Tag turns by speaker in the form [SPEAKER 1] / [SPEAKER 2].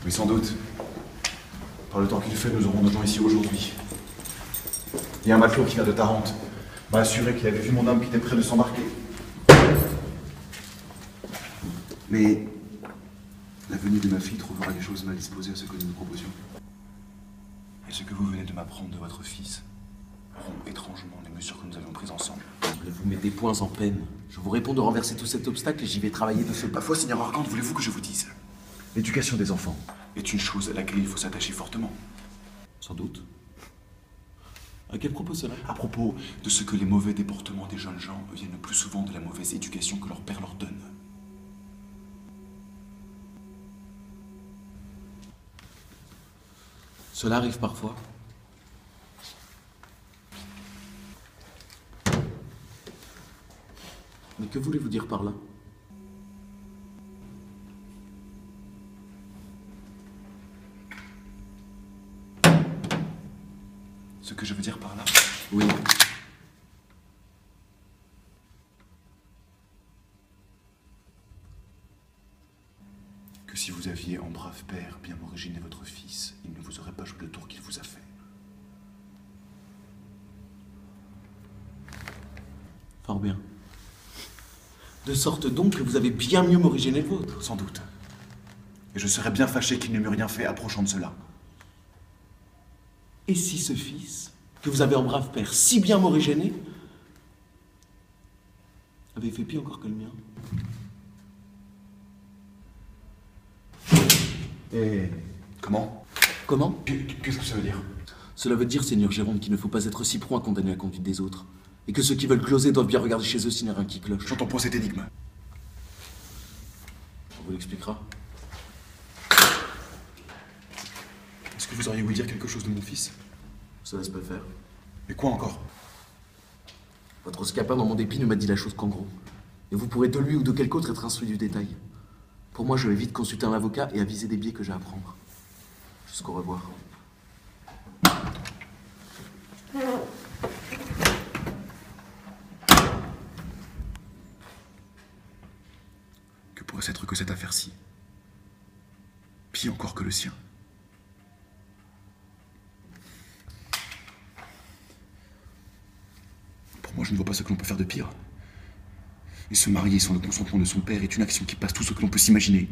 [SPEAKER 1] Oui, sans doute. Par le temps qu'il fait, nous aurons nos gens ici aujourd'hui. Il y a un matelot qui vient de Tarente. M'a assuré qu'il avait vu mon homme qui était près de s'embarquer. Mais la venue de ma fille trouvera les choses mal disposées à ce que nous nous proposions. Et ce que vous venez de m'apprendre de votre fils rompt étrangement les mesures que nous avions prises ensemble.
[SPEAKER 2] Vous mettez points en peine. Je vous réponds de renverser tout cet obstacle et j'y vais travailler de ce pas.
[SPEAKER 1] Ma foi, Seigneur Argante, voulez-vous que je vous dise? L'éducation des enfants est une chose à laquelle il faut s'attacher fortement.
[SPEAKER 2] Sans doute. À quel propos cela?
[SPEAKER 1] À propos de ce que les mauvais déportements des jeunes gens viennent le plus souvent de la mauvaise éducation que leur père leur donne.
[SPEAKER 2] Cela arrive parfois. Mais que voulez-vous dire par là?
[SPEAKER 1] Ce que je veux dire par là?
[SPEAKER 2] Oui.
[SPEAKER 1] Que si vous aviez en brave père bien originer votre fils, il ne vous aurait pas joué le tour qu'il vous a fait.
[SPEAKER 2] Fort bien. De sorte donc que vous avez bien mieux m'originer le vôtre.
[SPEAKER 1] Sans doute. Et je serais bien fâché qu'il ne m'eût rien fait approchant de cela.
[SPEAKER 2] Et si ce fils, que vous avez en brave père, si bien m'originer, avait fait pire encore que le mien?
[SPEAKER 1] Et comment?
[SPEAKER 2] Comment?
[SPEAKER 1] Qu'est-ce que ça veut dire?
[SPEAKER 2] Cela veut dire, Seigneur Jérôme, qu'il ne faut pas être si prompt à condamner la conduite des autres, et que ceux qui veulent gloser doivent bien regarder chez eux s'il n'y a rien qui cloche.
[SPEAKER 1] J'entends point cette énigme.
[SPEAKER 2] On vous l'expliquera.
[SPEAKER 1] Est-ce que vous auriez voulu dire quelque chose de mon fils?
[SPEAKER 2] Cela se peut faire.
[SPEAKER 1] Mais quoi encore?
[SPEAKER 2] Votre scapin dans mon dépit ne m'a dit la chose qu'en gros. Et vous pourrez de lui ou de quelque autre être instruit du détail. Pour moi, je vais vite consulter un avocat et aviser des biais que j'ai à prendre. Jusqu'au revoir.
[SPEAKER 1] Que pourrait être que cette affaire-ci? Pire encore que le sien. Pour moi, je ne vois pas ce que l'on peut faire de pire. Et se marier sans le consentement de son père est une action qui passe tout ce que l'on peut s'imaginer.